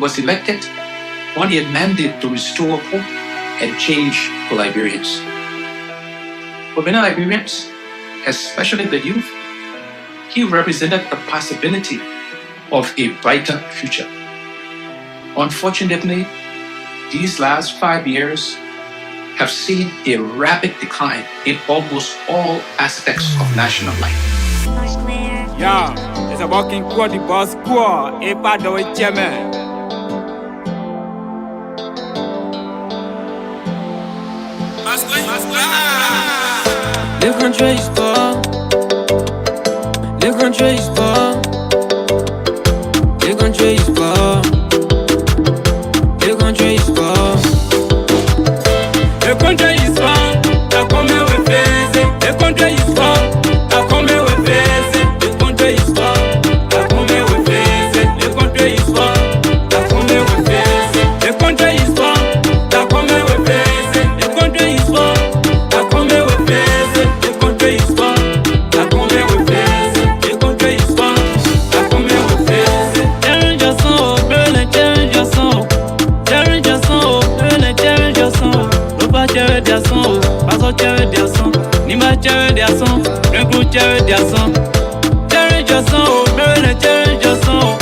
was elected on a mandate to restore hope and change for Liberians. For many Liberians, especially the youth, he represented the possibility of a brighter future. Unfortunately, these last 5 years have seen a rapid decline in almost all aspects of national life. Yeah, it's a walking quad, the boss squad, a bad way, chairman. Le country is poor. Le country is poor. Le country is poor. Le country is poor. Le country is poor. T'as combien de face? Le country is poor. T'as combien de face? Le country is poor. T'as combien de face? Le country is poor. T'as combien de face? Le country is poor. T'as combien de face? Le country is poor. T'as combien de face? Le country is poor. T'as combien de face? Le country is poor. T'as combien de face? Change your song, really change your song. Change your song, really change your song. Loba change your song, Paso change your song. Nima change your song, Renku change your song. Change your song, really change your song.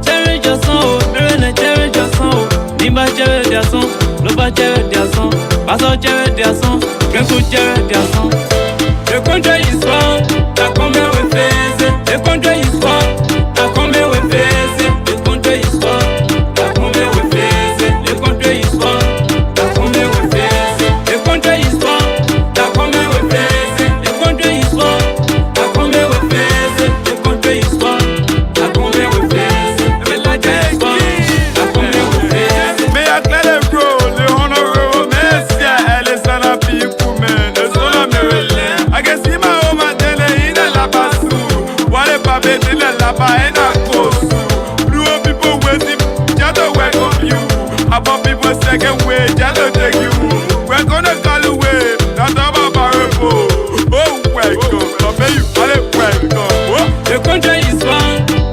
Change your song, really change your song. Nima change your song, Loba change your song. Paso change your song, Renku change your song. Le country is poor. T'as combien de face? Le country is poor. T'as combien de face? Le country is poor. T'as combien de face? Le country is poor. T'as combien de face? Le country is poor. T'as combien de face? Le country is poor. T'as combien de face? Le country is poor. T'as combien de face? Le country is poor. T'as combien de face? Me atlele bro, le honorable Messi, elle est sana piku men, le solo merele. I can see my home tele ina la basu, wale pape tele la ba ina kosu. Blue people waiting, jado welcome you. About people second way, jado take you. We're gonna call away, not about barrel. Oh welcome, pape you, wale welcome. Oh. Le country is poor.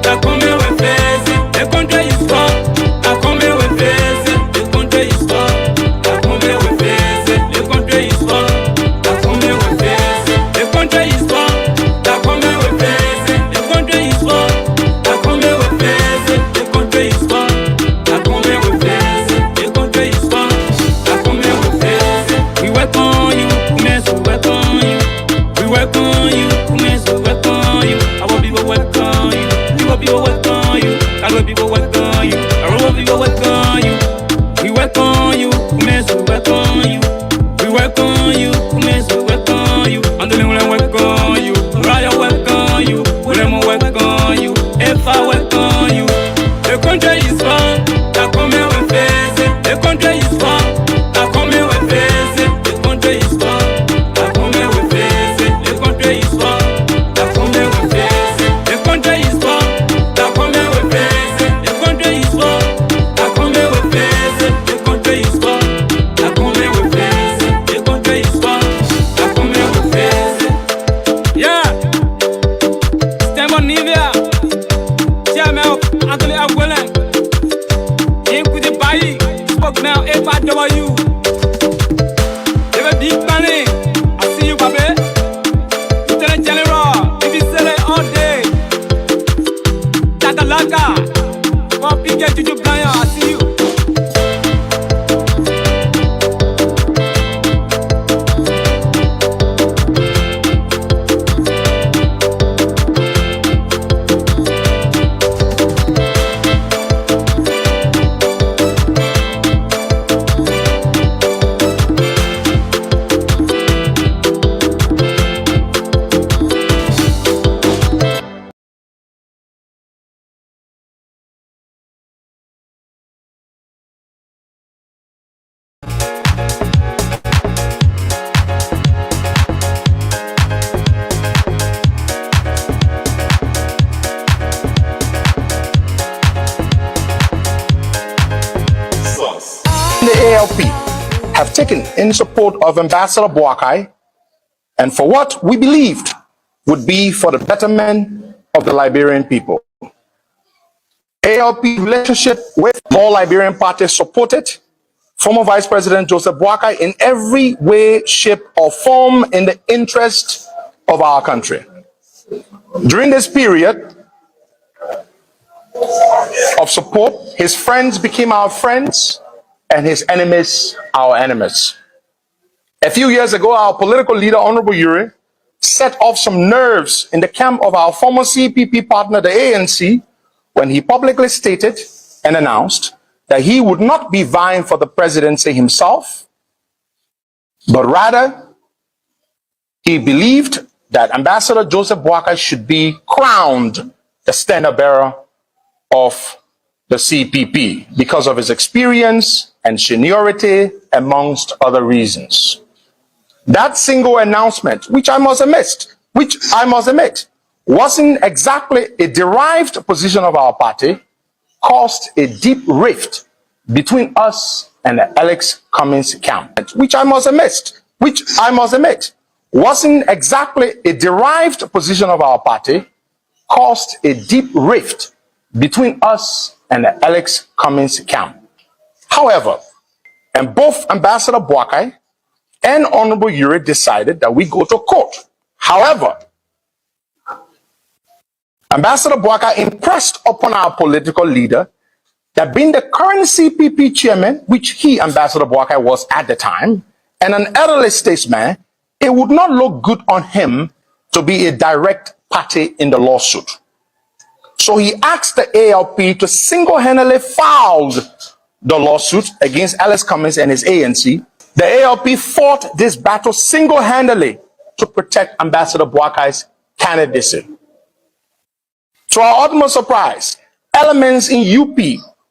T'as combien de face? Le country is poor. T'as combien de face? Le country is poor. T'as combien de face? Le country is poor. T'as combien de face? Le country is poor. T'as combien de face? Le country is poor. T'as combien de face? Le country is poor. T'as combien de face? Le country is poor. T'as combien de face? We work on you, Kumes, we work on you. We work on you, Kumes, we work on you. Our people work on you. People work on you. Our people work on you. Our people work on you. We work on you, Kumes, we work on you. We work on you, Kumes, we work on you. Andole will work on you. Raya work on you. William work on you. If I work on you. Le country is poor. T'as combien de face? Le country is poor. T'as combien de face? Le country is poor. T'as combien de face? Le country is poor. T'as combien de face? Le country is poor. T'as combien de face? Le country is poor. T'as combien de face? Le country is poor. T'as combien de face? Le country is poor. T'as combien de face? Yeah. Stand on Nivea. Chairman Anthony Agwelen. Inku the Bayi. Spoke now, FIW. You have a big money. I see you, baby. Lieutenant General. If you sell it all day. Takalaka. Come pick it to you, Brian. I see you. The ALP have taken in support of Ambassador Boakai and for what we believed would be for the betterment of the Liberian people. ALP relationship with all Liberian parties supported former Vice President Joseph Boakai in every way, shape, or form in the interest of our country. During this period of support, his friends became our friends and his enemies our enemies. A few years ago, our political leader, Honorable Ure, set off some nerves in the camp of our former CPP partner, the ANC, when he publicly stated and announced that he would not be vying for the presidency himself, but rather he believed that Ambassador Joseph Boakai should be crowned the standard bearer of the CPP because of his experience and seniority, amongst other reasons. That single announcement, which I must admit, wasn't exactly a derived position of our party, caused a deep rift between us and the Alex Cummings camp, which I must admit, wasn't exactly a derived position of our party, caused a deep rift between us and the Alex Cummings camp. However, and both Ambassador Boakai and Honorable Ure decided that we go to court. However, Ambassador Boakai impressed upon our political leader that being the current CPP chairman, which he, Ambassador Boakai, was at the time, and an elderly statesman, it would not look good on him to be a direct party in the lawsuit. So he asked the ALP to single-handedly file the lawsuit against Alex Cummings and his ANC. The ALP fought this battle single-handedly to protect Ambassador Boakai's candidacy. To our utmost surprise, elements in UP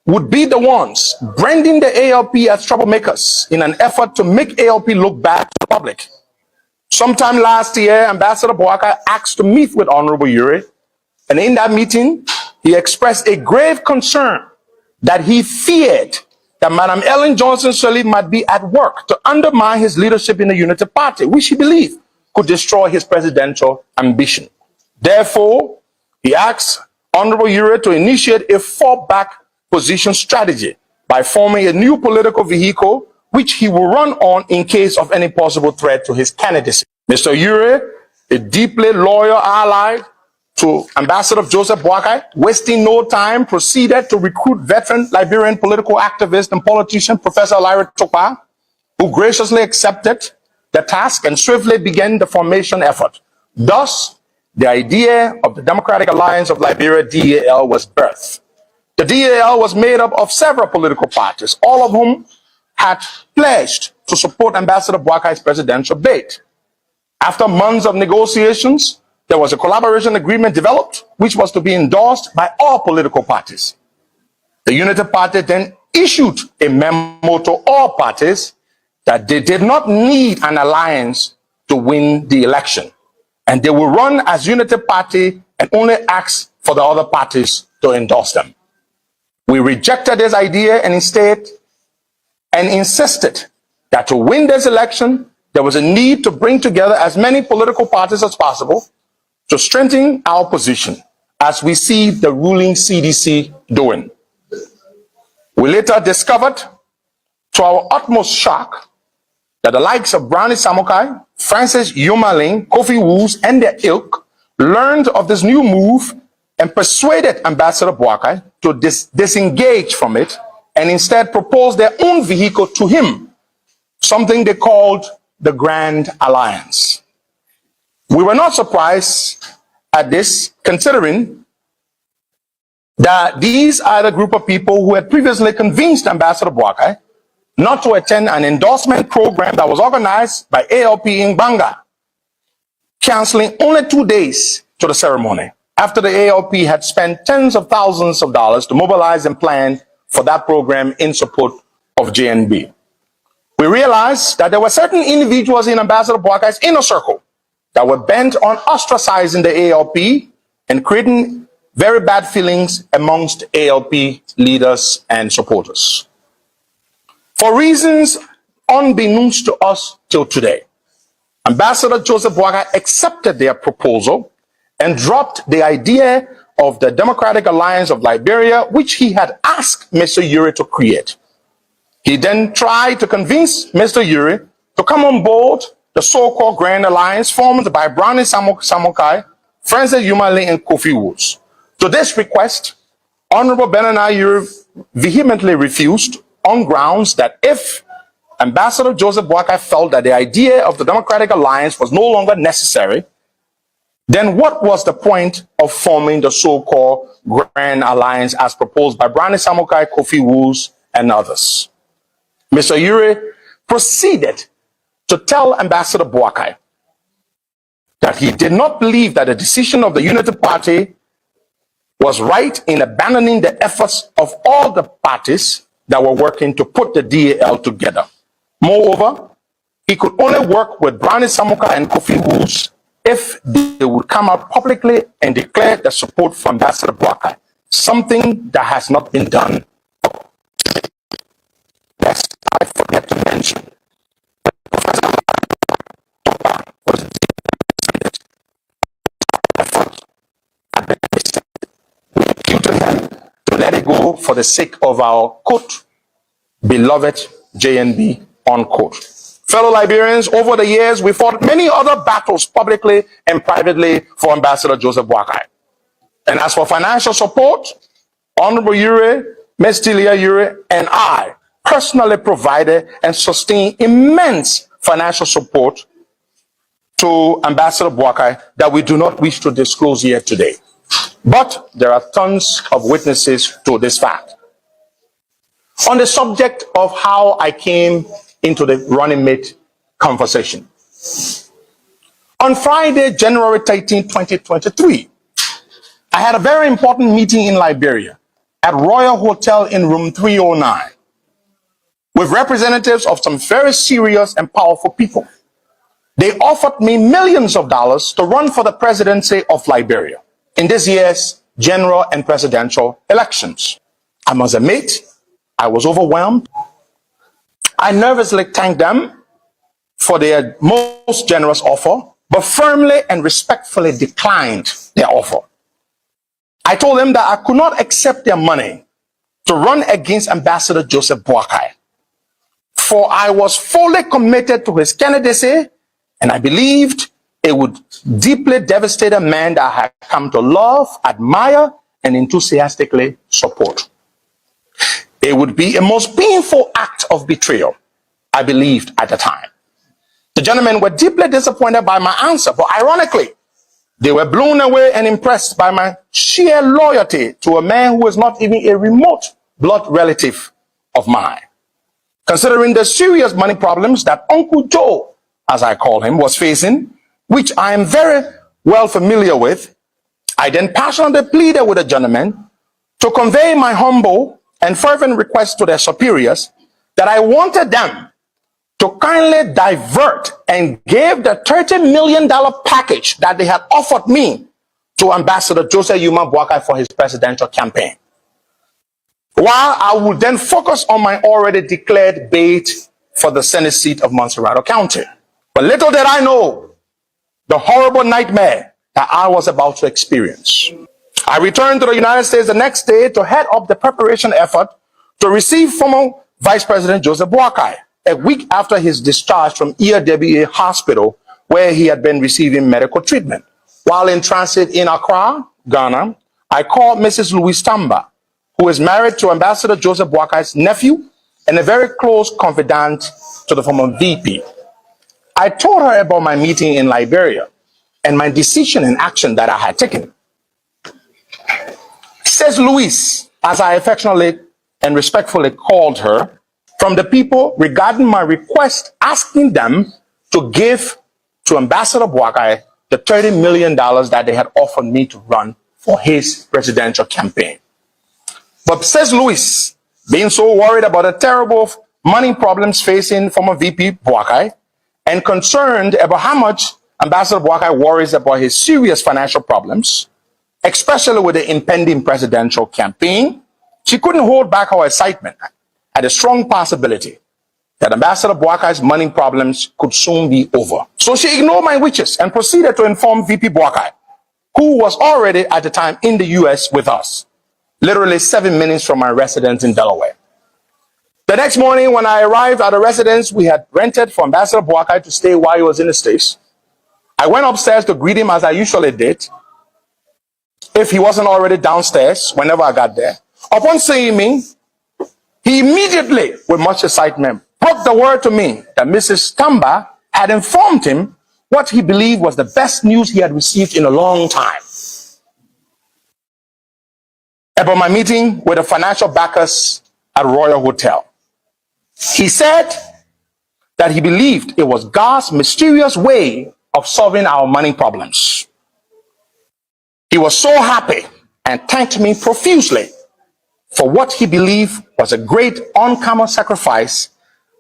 would be the ones branding the ALP as troublemakers in an effort to make ALP look bad to the public. Sometime last year, Ambassador Boakai asked to meet with Honorable Ure, and in that meeting, he expressed a grave concern that he feared that Madam Ellen Johnson Sirleaf might be at work to undermine his leadership in the Unity Party, which he believed could destroy his presidential ambition. Therefore, he asked Honorable Ure to initiate a fallback position strategy by forming a new political vehicle which he will run on in case of any possible threat to his candidacy. Mr. Ure, a deeply loyal ally to Ambassador Joseph Boakai, wasting no time, proceeded to recruit veteran Liberian political activist and politician Professor Larry Tokpa, who graciously accepted the task and swiftly began the formation effort. Thus, the idea of the Democratic Alliance of Liberia, DAL, was birthed. The DAL was made up of several political parties, all of whom had pledged to support Ambassador Boakai's presidential bid. After months of negotiations, there was a collaboration agreement developed, which was to be endorsed by all political parties. The Unity Party then issued a memo to all parties that they did not need an alliance to win the election, and they will run as Unity Party and only ask for the other parties to endorse them. We rejected this idea and instead insisted that to win this election, there was a need to bring together as many political parties as possible to strengthen our position, as we see the ruling CDC doing. We later discovered, to our utmost shock, that the likes of Brownie Samukai, Francis Yomaling, Kofi Woos, and their ilk learned of this new move and persuaded Ambassador Boakai to disengage from it and instead propose their own vehicle to him, something they called the Grand Alliance. We were not surprised at this, considering that these are the group of people who had previously convinced Ambassador Boakai not to attend an endorsement program that was organized by ALP in Banga, canceling only 2 days to the ceremony, after the ALP had spent tens of thousands of dollars to mobilize and plan for that program in support of JNB. We realized that there were certain individuals in Ambassador Boakai's inner circle that were bent on ostracizing the ALP and creating very bad feelings amongst ALP leaders and supporters. For reasons unbeknownst to us till today, Ambassador Joseph Boakai accepted their proposal and dropped the idea of the Democratic Alliance of Liberia, which he had asked Mr. Uri to create. He then tried to convince Mr. Uri to come on board the so-called Grand Alliance formed by Brownie Samokai, Francis Yumali, and Kofi Woods. To this request, Honorable Benana Uri vehemently refused on grounds that if Ambassador Joseph Boakai felt that the idea of the Democratic Alliance was no longer necessary, then what was the point of forming the so-called Grand Alliance as proposed by Brownie Samokai, Kofi Woods, and others? Mr. Uri proceeded to tell Ambassador Boakai that he did not believe that the decision of the Unity Party was right in abandoning the efforts of all the parties that were working to put the DAL together. Moreover, he could only work with Brownie Samokai and Kofi Woods if they would come out publicly and declare their support for Ambassador Boakai, something that has not been done. Lest I forget to mention, Professor was we imputed him to let it go for the sake of our quote, beloved JNB, unquote. Fellow Liberians, over the years, we fought many other battles publicly and privately for Ambassador Joseph Boakai. And as for financial support, Honorable Uri, Ms. Tilia Uri, and I personally provided and sustained immense financial support to Ambassador Boakai that we do not wish to disclose here today. But there are tons of witnesses to this fact. On the subject of how I came into the running mate conversation. On Friday, January 13, 2023, I had a very important meeting in Liberia at Royal Hotel in room 309 with representatives of some very serious and powerful people. They offered me millions of dollars to run for the presidency of Liberia in this year's general and presidential elections. I must admit, I was overwhelmed. I nervously thanked them for their most generous offer, but firmly and respectfully declined their offer. I told them that I could not accept their money to run against Ambassador Joseph Boakai, for I was fully committed to his candidacy, and I believed it would deeply devastate a man that I had come to love, admire, and enthusiastically support. It would be a most painful act of betrayal, I believed at the time. The gentlemen were deeply disappointed by my answer, but ironically, they were blown away and impressed by my sheer loyalty to a man who was not even a remote blood relative of mine. Considering the serious money problems that Uncle Joe, as I call him, was facing, which I am very well familiar with, I then passionately pleaded with the gentlemen to convey my humble and fervent request to their superiors that I wanted them to kindly divert and give the $30 million package that they had offered me to Ambassador Joseph Yuma Boakai for his presidential campaign, while I would then focus on my already declared bid for the Senate seat of Montserrado County. But little did I know the horrible nightmare that I was about to experience. I returned to the United States the next day to head up the preparation effort to receive former Vice President Joseph Boakai, a week after his discharge from ERWA Hospital, where he had been receiving medical treatment. While in transit in Accra, Ghana, I called Mrs. Louise Tamba, who is married to Ambassador Joseph Boakai's nephew and a very close confidant to the former VP. I told her about my meeting in Liberia and my decision and action that I had taken. Says Louise, as I affectionately and respectfully called her, from the people regarding my request asking them to give to Ambassador Boakai the $30 million that they had offered me to run for his presidential campaign. But says Louise, being so worried about the terrible money problems facing former VP Boakai and concerned about how much Ambassador Boakai worries about his serious financial problems, especially with the impending presidential campaign, she couldn't hold back her excitement at the strong possibility that Ambassador Boakai's money problems could soon be over. So she ignored my wishes and proceeded to inform VP Boakai who was already at the time in the US with us, literally 7 minutes from my residence in Delaware. The next morning, when I arrived at a residence we had rented for Ambassador Boakai to stay while he was in the States, I went upstairs to greet him as I usually did, if he wasn't already downstairs whenever I got there. Upon seeing me, he immediately, with much excitement, broke the word to me that Mrs. Tamba had informed him what he believed was the best news he had received in a long time about my meeting with the financial backers at Royal Hotel. He said that he believed it was God's mysterious way of solving our money problems. He was so happy and thanked me profusely for what he believed was a great uncommon sacrifice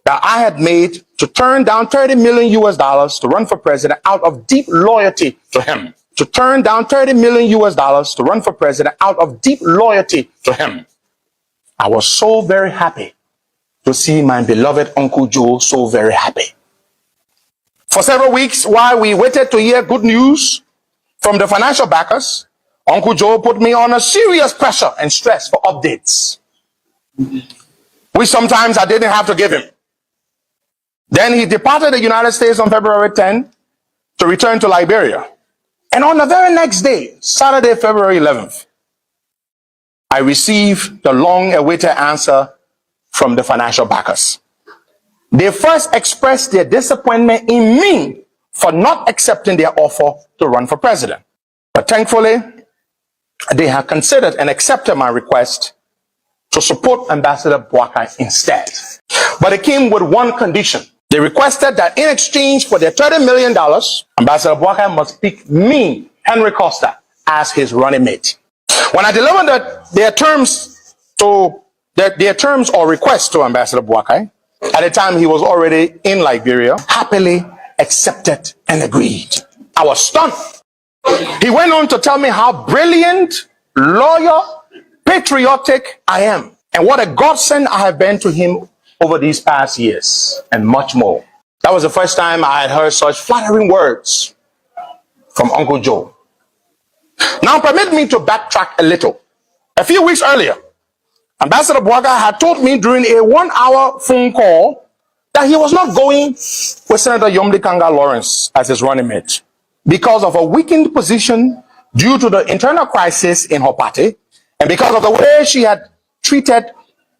that I had made to turn down $30 million to run for president out of deep loyalty to him. To turn down $30 million to run for president out of deep loyalty to him. I was so very happy to see my beloved Uncle Joe so very happy. For several weeks, while we waited to hear good news from the financial backers, Uncle Joe put me on a serious pressure and stress for updates, which sometimes I didn't have to give him. Then he departed the United States on February 10 to return to Liberia. And on the very next day, Saturday, February 11th, I received the long-awaited answer from the financial backers. They first expressed their disappointment in me for not accepting their offer to run for president. But thankfully, they have considered and accepted my request to support Ambassador Boakai instead. But it came with one condition. They requested that in exchange for their $30 million, Ambassador Boakai must pick me, Henry Costa, as his running mate. When I delivered their terms or requests to Ambassador Boakai, at the time he was already in Liberia, happily accepted and agreed. I was stunned. He went on to tell me how brilliant, loyal, patriotic I am, and what a godsend I have been to him over these past years, and much more. That was the first time I had heard such flattering words from Uncle Joe. Now permit me to backtrack a little. A few weeks earlier, Ambassador Boakai had told me during a 1-hour phone call that he was not going with Senator Yomdi Kanga Lawrence as his running mate because of a weakened position due to the internal crisis in her party and because of the way she had treated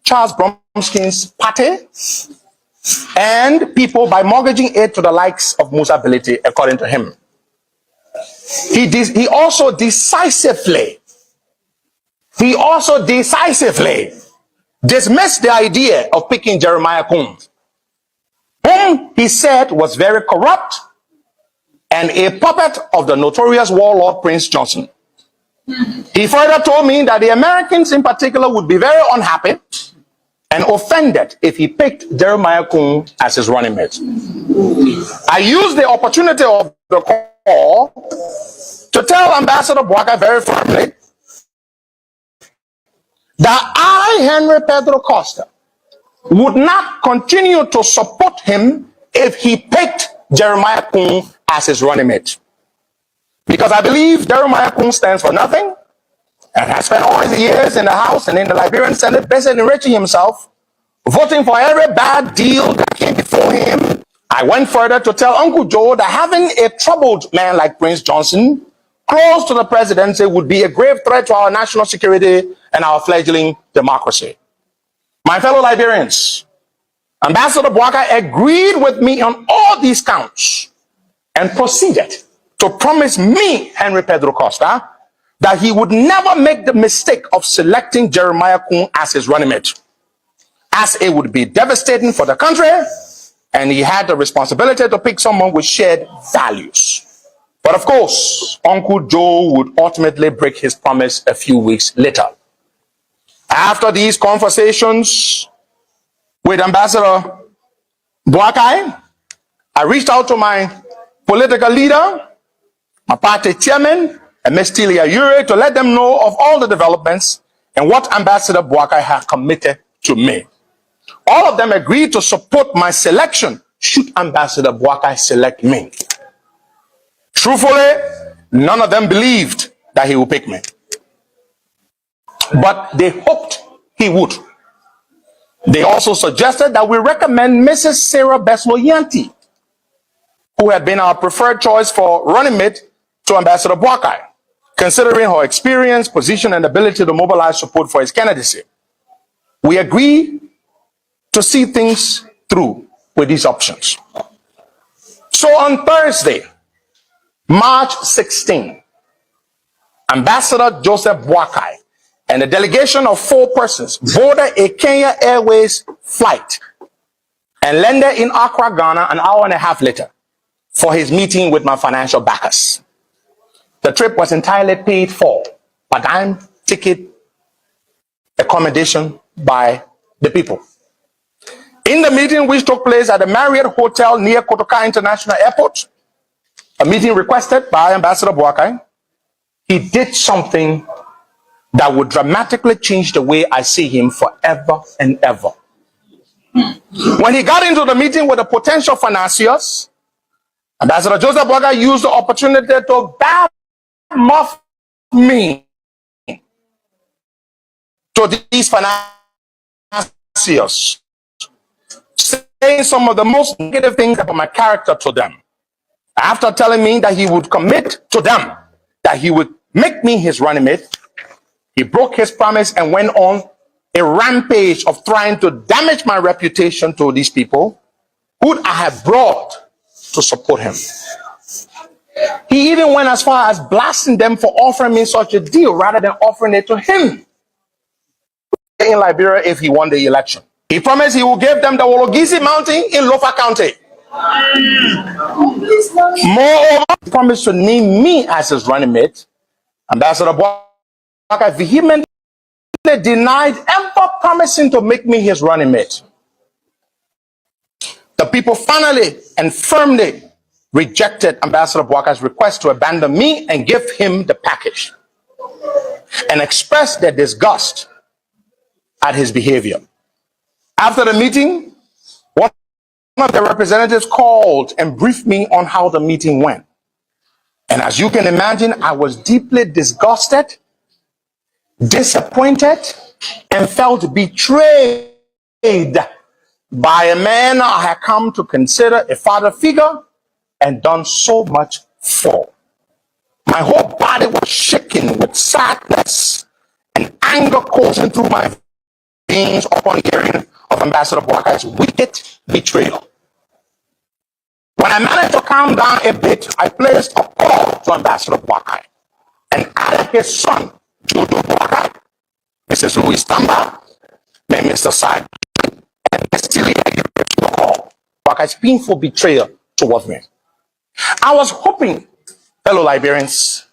Charles Bromskin's party and people by mortgaging it to the likes of Musa Bility, according to him. He also decisively dismissed the idea of picking Jeremiah Combs, whom he said was very corrupt and a puppet of the notorious warlord Prince Johnson. He further told me that the Americans in particular would be very unhappy and offended if he picked Jeremiah Combs as his running mate. I used the opportunity of the call to tell Ambassador Boakai very firmly that I, Henry Pedro Costa, would not continue to support him if he picked Jeremiah Combs as his running mate. Because I believe Jeremiah Combs stands for nothing and has spent all his years in the House and in the Liberian Senate busy enriching himself, voting for every bad deal that came before him. I went further to tell Uncle Joe that having a troubled man like Prince Johnson close to the presidency would be a grave threat to our national security and our fledgling democracy. My fellow Liberians, Ambassador Boakai agreed with me on all these counts and proceeded to promise me, Henry Pedro Costa, that he would never make the mistake of selecting Jeremiah Combs as his running mate, as it would be devastating for the country, and he had the responsibility to pick someone with shared values. But of course, Uncle Joe would ultimately break his promise a few weeks later. After these conversations with Ambassador Boakai, I reached out to my political leader, my party chairman, and Ms. Tilia Ure, to let them know of all the developments and what Ambassador Boakai had committed to me. All of them agreed to support my selection should Ambassador Boakai select me. Truthfully, none of them believed that he would pick me. But they hoped he would. They also suggested that we recommend Mrs. Sarah Besloyanti, who had been our preferred choice for running mate to Ambassador Boakai, considering her experience, position, and ability to mobilize support for his candidacy. We agreed to see things through with these options. So on Thursday, March 16, Ambassador Joseph Boakai and a delegation of 4 persons boarded a Kenya Airways flight and landed in Accra, Ghana an hour and a half later for his meeting with my financial backers. The trip was entirely paid for, per dime, ticket, accommodation by the people. In the meeting, which took place at the Marriott Hotel near Kotoka International Airport, a meeting requested by Ambassador Boakai, he did something that would dramatically change the way I see him forever and ever. When he got into the meeting with the potential financiers, Ambassador Joseph Boakai used the opportunity to badmouth me to these financiers, saying some of the most negative things about my character to them. After telling me that he would commit to them, that he would make me his running mate, he broke his promise and went on a rampage of trying to damage my reputation to these people who I had brought to support him. He even went as far as blasting them for offering me such a deal rather than offering it to him in Liberia if he won the election. He promised he will give them the Wologisi Mountain in Lofa County. Moreover, he promised to name me as his running mate. Ambassador Boakai vehemently denied ever promising to make me his running mate. The people finally and firmly rejected Ambassador Boakai's request to abandon me and give him the package, and expressed their disgust at his behavior. After the meeting, one of the representatives called and briefed me on how the meeting went. And as you can imagine, I was deeply disgusted, disappointed, and felt betrayed by a man I had come to consider a father figure and done so much for. My whole body was shaking with sadness and anger coursing through my veins upon hearing of Ambassador Boakai's wicked betrayal. When I managed to calm down a bit, I placed a call to Ambassador Boakai and added his son, Jodo Boakai, Mrs. Louis Tamba, Mr. Side, and Celia to the call. Boakai's painful betrayal towards me. I was hoping, fellow Liberians,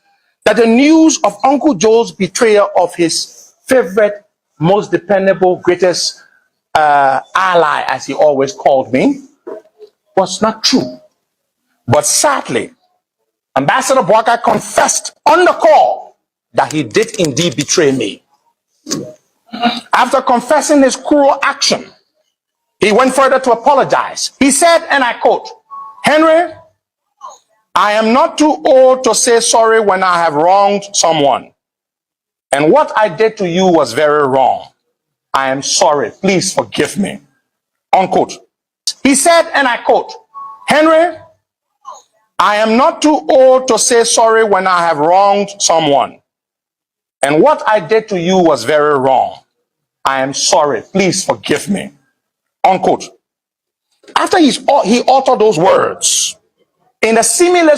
that the news of Uncle Joe's betrayal of his favorite, most dependable, greatest ally, as he always called me, was not true. But sadly, Ambassador Boakai confessed on the call that he did indeed betray me. After confessing his cruel action, he went further to apologize. He said, and I quote, "Henry, I am not too old to say sorry when I have wronged someone. And what I did to you was very wrong. I am sorry. Please forgive me." Unquote. He said, and I quote, "Henry, I am not too old to say sorry when I have wronged someone. And what I did to you was very wrong. I am sorry. Please forgive me." Unquote. After he uttered those words, in a similar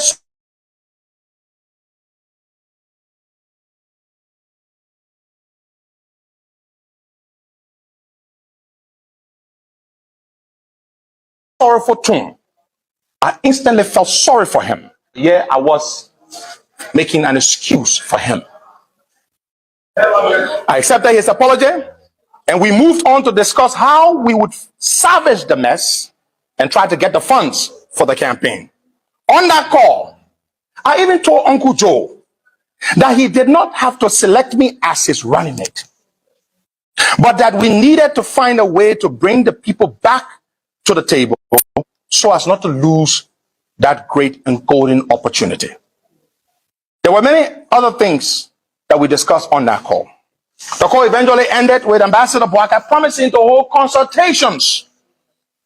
sorrowful tone, I instantly felt sorry for him. Yeah, I was making an excuse for him. I accepted his apology, and we moved on to discuss how we would salvage the mess and try to get the funds for the campaign. On that call, I even told Uncle Joe that he did not have to select me as his running mate, but that we needed to find a way to bring the people back to the table so as not to lose that great and golden opportunity. There were many other things that we discussed on that call. The call eventually ended with Ambassador Boakai promising to hold consultations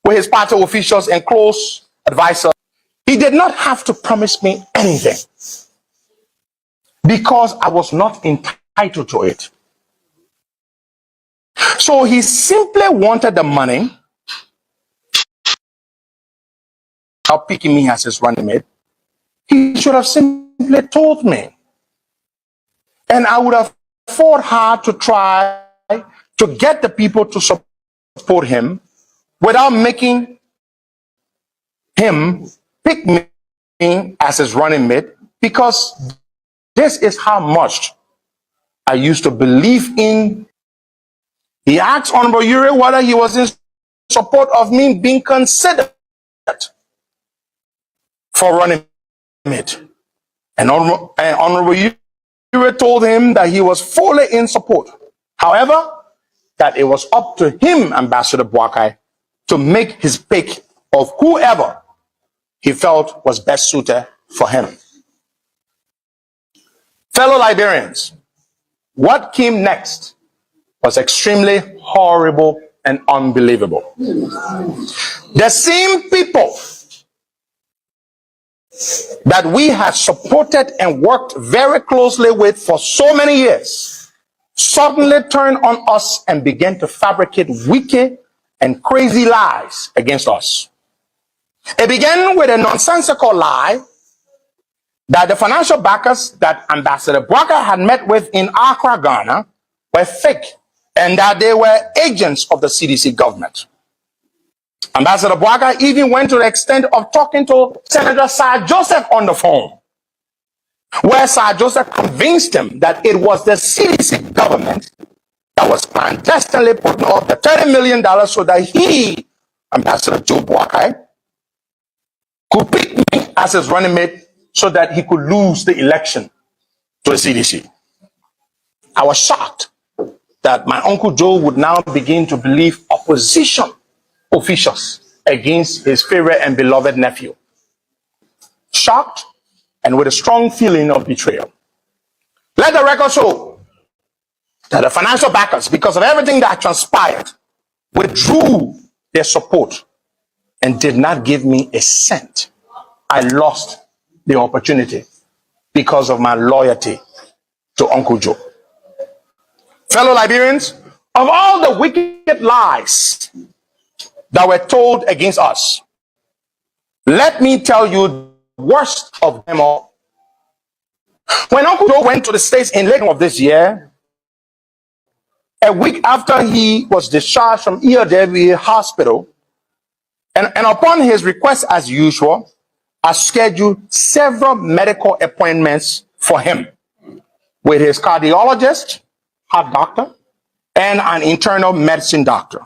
with his party officials and close advisors. He did not have to promise me anything because I was not entitled to it. So he simply wanted the money, without picking me as his running mate. He should have simply told me. And I would have fought hard to try to get the people to support him without making him pick me as his running mate, because this is how much I used to believe in. He asked Honorable Ure whether he was in support of me being considered for running mate. And Honorable Ure told him that he was fully in support. However, that it was up to him, Ambassador Boakai, to make his pick of whoever he felt was best suited for him. Fellow Liberians, what came next was extremely horrible and unbelievable. The same people that we had supported and worked very closely with for so many years suddenly turned on us and began to fabricate wicked and crazy lies against us. It began with a nonsensical lie that the financial backers that Ambassador Boakai had met with in Accra, Ghana, were fake, and that they were agents of the CDC government. Ambassador Boakai even went to the extent of talking to Senator Sir Joseph on the phone, where Sir Joseph convinced him that it was the CDC government that was clandestinely putting up the $30 million so that he, Ambassador Joe Boakai, could pick me as his running mate so that he could lose the election to the CDC. I was shocked that my Uncle Joe would now begin to believe opposition officials against his favorite and beloved nephew. Shocked and with a strong feeling of betrayal. Let the record show that the financial backers, because of everything that transpired, withdrew their support and did not give me a cent. I lost the opportunity because of my loyalty to Uncle Joe. Fellow Liberians, of all the wicked lies that were told against us, let me tell you the worst of them all. When Uncle Joe went to the States in late of this year, a week after he was discharged from ELW Hospital, and upon his request as usual, I scheduled several medical appointments for him with his cardiologist, heart doctor, and an internal medicine doctor.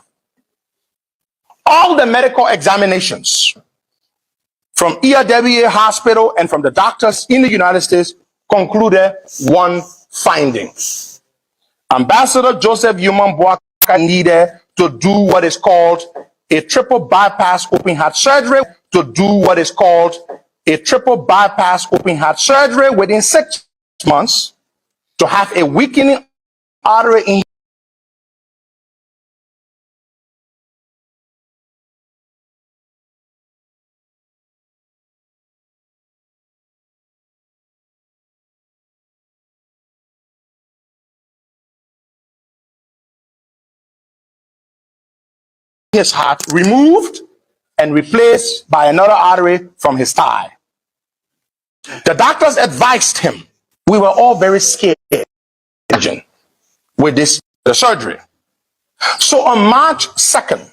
All the medical examinations from ELW Hospital and from the doctors in the United States concluded one finding. Ambassador Joseph Human Boakai needed to do what is called a triple bypass open heart surgery, within 6 months, to have a weakening artery in his heart removed and replaced by another artery from his thigh. The doctors advised him. We were all very scared with the surgery. So on March 2nd,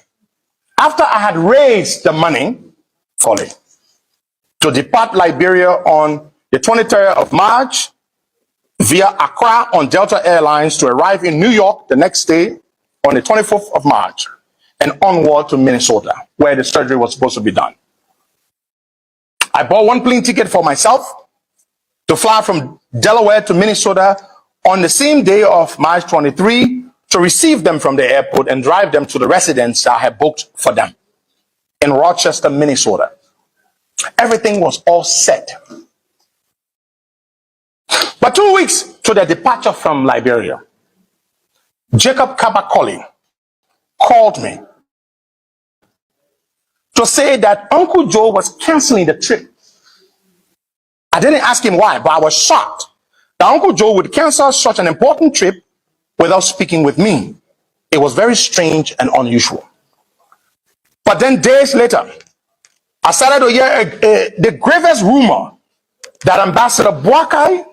after I had raised the money fully to depart Liberia on the 23rd of March via Accra on Delta Airlines to arrive in New York the next day on the 24th of March, and onward to Minnesota, where the surgery was supposed to be done. I bought one plane ticket for myself to fly from Delaware to Minnesota on the same day of March 23 to receive them from the airport and drive them to the residence I had booked for them in Rochester, Minnesota. Everything was all set. But 2 weeks to their departure from Liberia, Jacob Kabakoli called me to say that Uncle Joe was canceling the trip. I didn't ask him why, but I was shocked that Uncle Joe would cancel such an important trip without speaking with me. It was very strange and unusual. But then days later, I started to hear the gravest rumor that Ambassador Boakai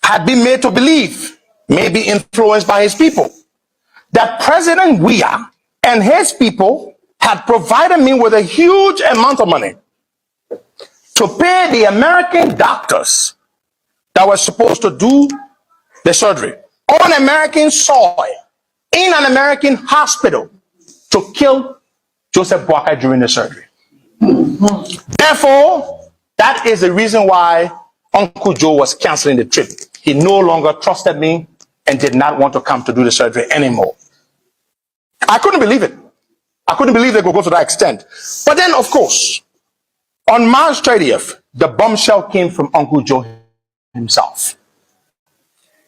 had been made to believe, maybe influenced by his people, that President Weah and his people had provided me with a huge amount of money to pay the American doctors that were supposed to do the surgery on American soil, in an American hospital, to kill Joseph Boakai during the surgery. Therefore, that is the reason why Uncle Joe was canceling the trip. He no longer trusted me and did not want to come to do the surgery anymore. I couldn't believe it. I couldn't believe they could go to that extent. But then, of course, on March 30th, the bombshell came from Uncle Joe himself.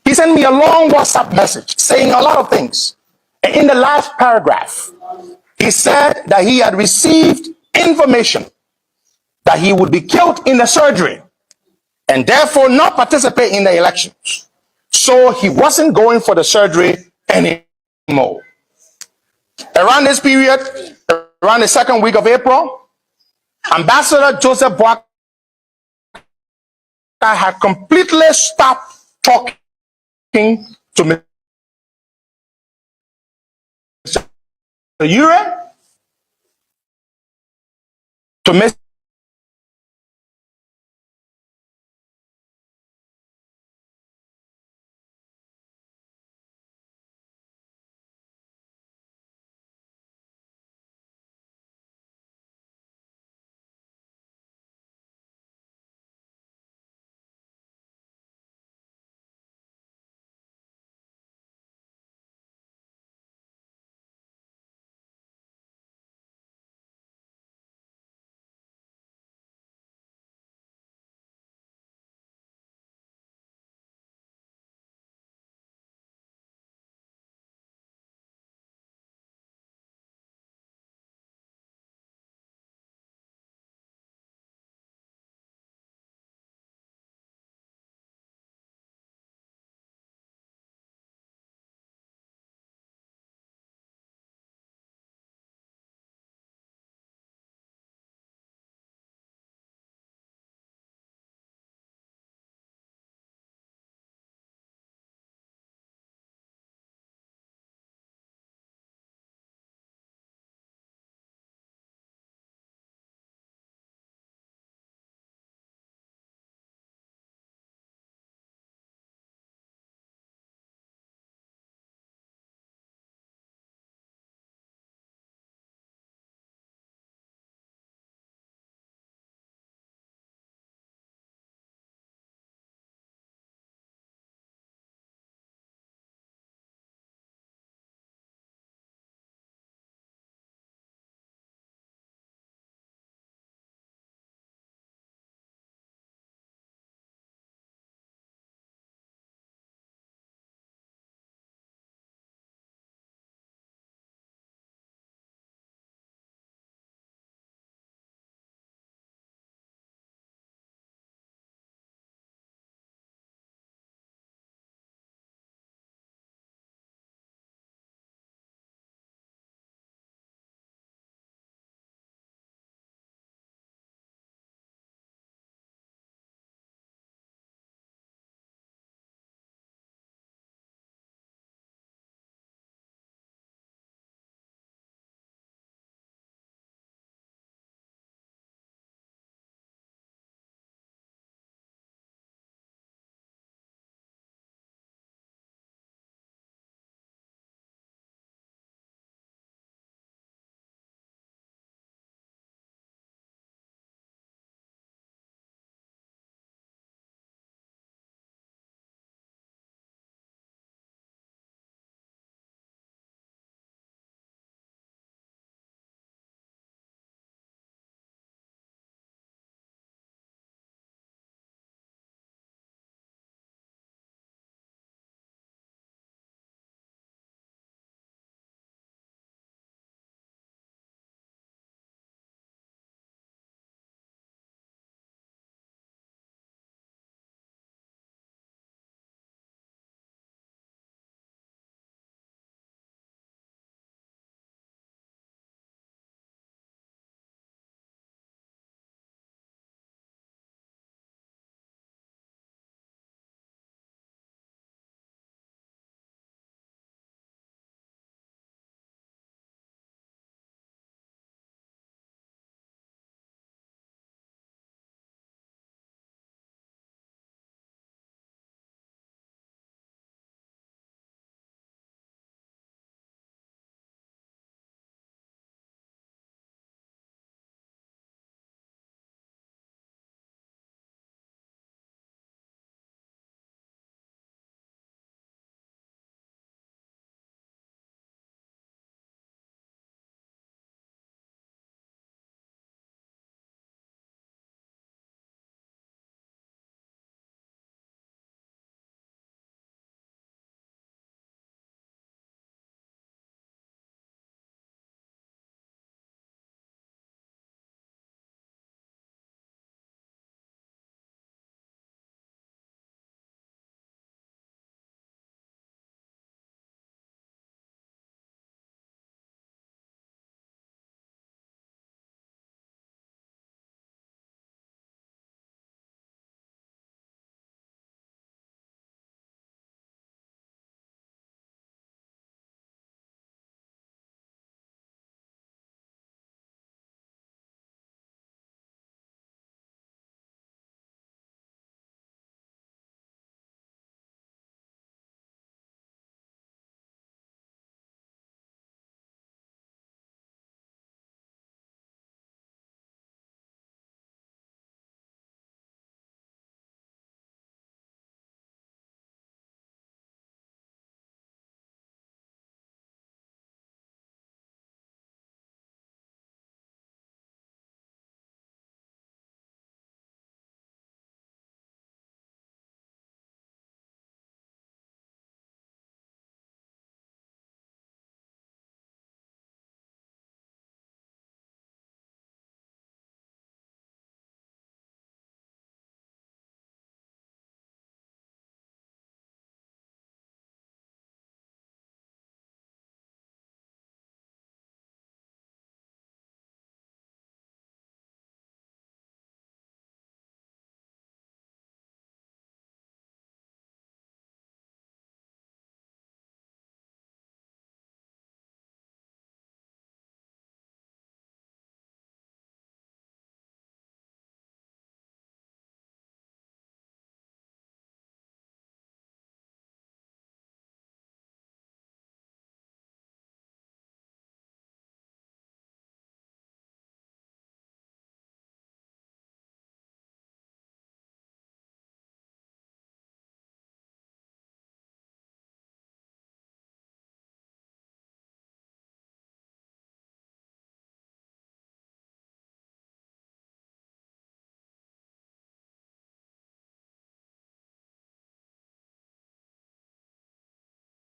He sent me a long WhatsApp message saying a lot of things. And in the last paragraph, he said that he had received information that he would be killed in the surgery and therefore not participate in the elections. So he wasn't going for the surgery anymore. Around this period, around the second week of April, Ambassador Joseph Boakai had completely stopped talking to Mr. Ure, to Mr.